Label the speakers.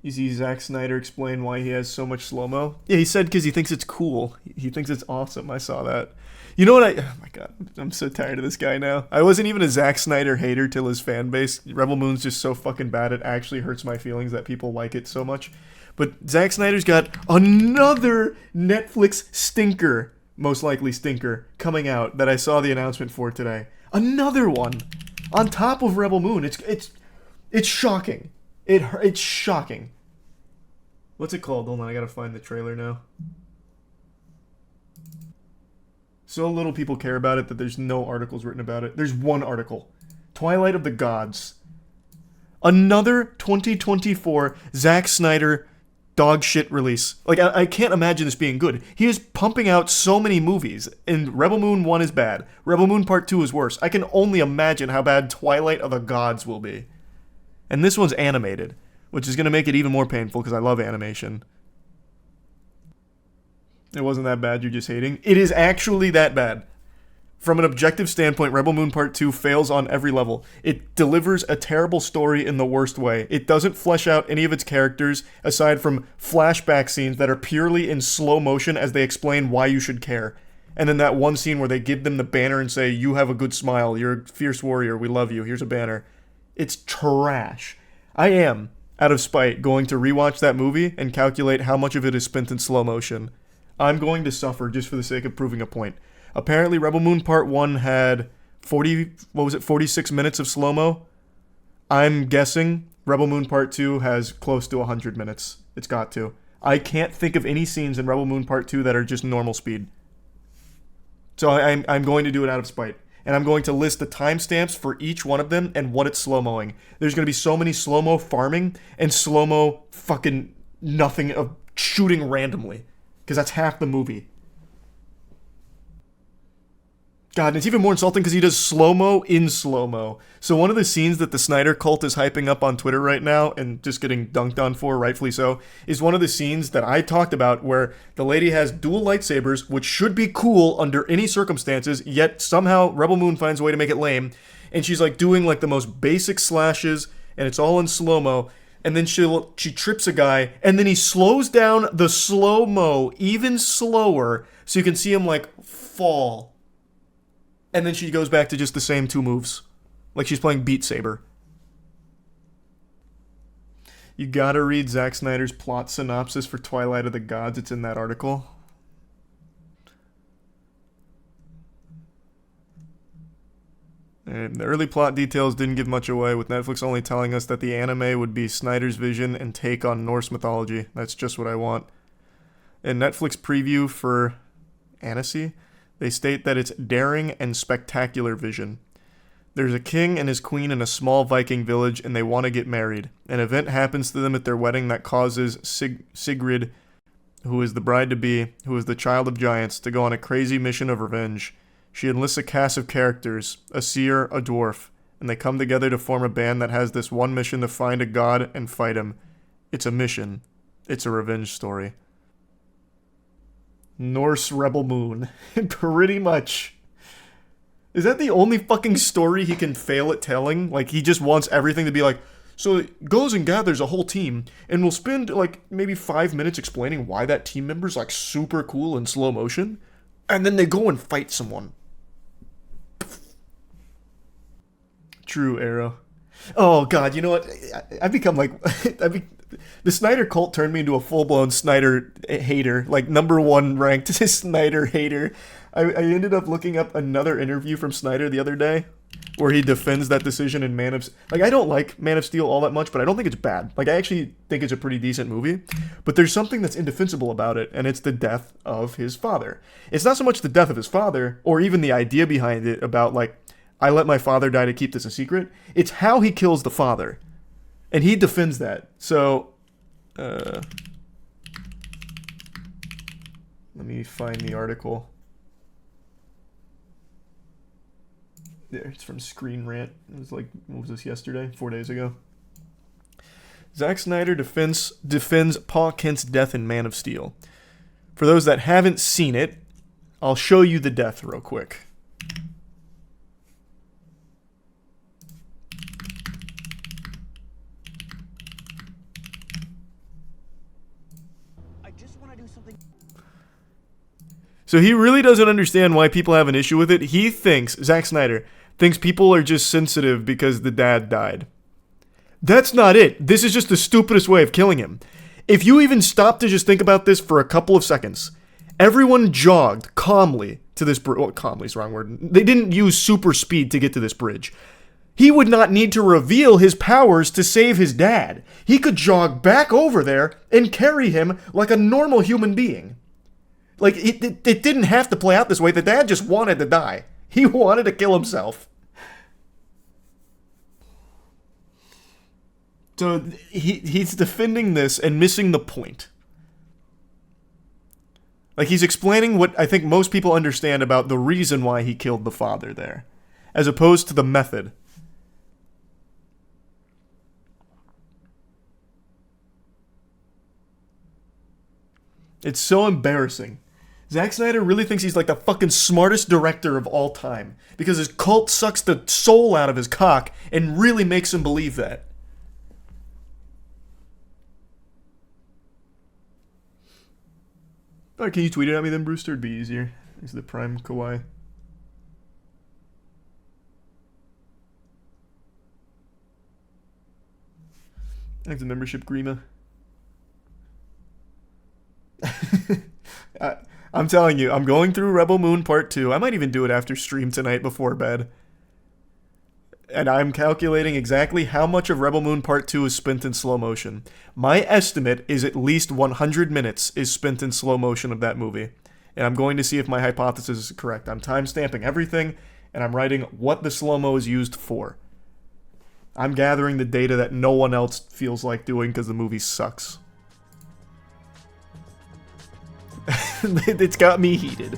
Speaker 1: You see Zack Snyder explain why he has so much slow-mo? Yeah, he said because he thinks it's cool. He thinks it's awesome. I saw that. You know what oh my god, I'm so tired of this guy now. I wasn't even a Zack Snyder hater till his fan base. Rebel Moon's just so fucking bad it actually hurts my feelings that people like it so much. But Zack Snyder's got another Netflix stinker, most likely stinker, coming out that I saw the announcement for today. Another one on top of Rebel Moon. It's shocking. It's shocking. What's it called? Hold on, I gotta find the trailer now. So little people care about it that there's no articles written about it. There's one article. Twilight of the Gods. Another 2024 Zack Snyder dog shit release. Like, I can't imagine this being good. He is pumping out so many movies, and Rebel Moon 1 is bad. Rebel Moon Part 2 is worse. I can only imagine how bad Twilight of the Gods will be. And this one's animated, which is going to make it even more painful because I love animation. It wasn't that bad, you're just hating. It is actually that bad. From an objective standpoint, Rebel Moon Part 2 fails on every level. It delivers a terrible story in the worst way. It doesn't flesh out any of its characters, aside from flashback scenes that are purely in slow motion as they explain why you should care. And then that one scene where they give them the banner and say, "You have a good smile, you're a fierce warrior, we love you, here's a banner." It's trash. I am, out of spite, going to rewatch that movie and calculate how much of it is spent in slow motion. I'm going to suffer just for the sake of proving a point. Apparently, Rebel Moon Part 1 had 46 minutes of slow-mo? I'm guessing Rebel Moon Part 2 has close to 100 minutes. It's got to. I can't think of any scenes in Rebel Moon Part 2 that are just normal speed. So I'm going to do it out of spite. And I'm going to list the timestamps for each one of them and what it's slow-moing. There's going to be so many slow-mo farming and slow-mo fucking nothing of shooting randomly. Because that's half the movie. God, and it's even more insulting because he does slow-mo in slow-mo. So one of the scenes that the Snyder cult is hyping up on Twitter right now, and just getting dunked on for, rightfully so, is one of the scenes that I talked about where the lady has dual lightsabers, which should be cool under any circumstances, yet somehow Rebel Moon finds a way to make it lame, and she's like doing like the most basic slashes, and it's all in slow-mo, and then she trips a guy, and then he slows down the slow-mo even slower, so you can see him like fall. And then she goes back to just the same two moves. Like she's playing Beat Saber. You gotta read Zack Snyder's plot synopsis for Twilight of the Gods. It's in that article. And the early plot details didn't give much away, with Netflix only telling us that the anime would be Snyder's vision and take on Norse mythology. That's just what I want. In Netflix preview for Annecy, they state that it's daring and spectacular vision. There's a king and his queen in a small Viking village, and they want to get married. An event happens to them at their wedding that causes Sigrid, who is the bride-to-be, who is the child of giants, to go on a crazy mission of revenge. She enlists a cast of characters, a seer, a dwarf, and they come together to form a band that has this one mission to find a god and fight him. It's a mission. It's a revenge story. Norse Rebel Moon. Pretty much. Is that the only fucking story he can fail at telling? Like, he just wants everything to be like, so it goes and gathers a whole team, and we'll spend, like, maybe 5 minutes explaining why that team member's, like, super cool in slow motion, and then they go and fight someone. True, Arrow. Oh, God, you know what? I've become, like... The Snyder cult turned me into a full-blown Snyder hater, like #1 ranked Snyder hater. I ended up looking up another interview from Snyder the other day where he defends that decision in Man of... Like, I don't like Man of Steel all that much, but I don't think it's bad. Like, I actually think it's a pretty decent movie. But there's something that's indefensible about it, and it's the death of his father. It's not so much the death of his father, or even the idea behind it about, like, I let my father die to keep this a secret. It's how he kills the father. And he defends that. So, let me find the article. There, it's from Screen Rant. It was like, what was this, yesterday? 4 days ago. Zack Snyder defends Pa Kent's death in Man of Steel. For those that haven't seen it, I'll show you the death real quick. So he really doesn't understand why people have an issue with it. He thinks, Zack Snyder, thinks people are just sensitive because the dad died. That's not it. This is just the stupidest way of killing him. If you even stop to just think about this for a couple of seconds, everyone jogged calmly to this bridge. Well, calmly is the wrong word. They didn't use super speed to get to this bridge. He would not need to reveal his powers to save his dad. He could jog back over there and carry him like a normal human being. Like, it didn't have to play out this way. The dad just wanted to die. He wanted to kill himself. So he's defending this and missing the point. Like, he's explaining what I think most people understand about the reason why he killed the father there, as opposed to the method. It's so embarrassing. Zack Snyder really thinks he's like the fucking smartest director of all time, because his cult sucks the soul out of his cock and really makes him believe that. Alright, can you tweet it at me then, Brewster? It'd be easier. Is the Prime Kawaii. Thanks, the membership, Grima. I'm telling you, I'm going through Rebel Moon Part 2. I might even do it after stream tonight before bed. And I'm calculating exactly how much of Rebel Moon Part 2 is spent in slow motion. My estimate is at least 100 minutes is spent in slow motion of that movie. And I'm going to see if my hypothesis is correct. I'm time-stamping everything, and I'm writing what the slow-mo is used for. I'm gathering the data that no one else feels like doing because the movie sucks. It's got me heated.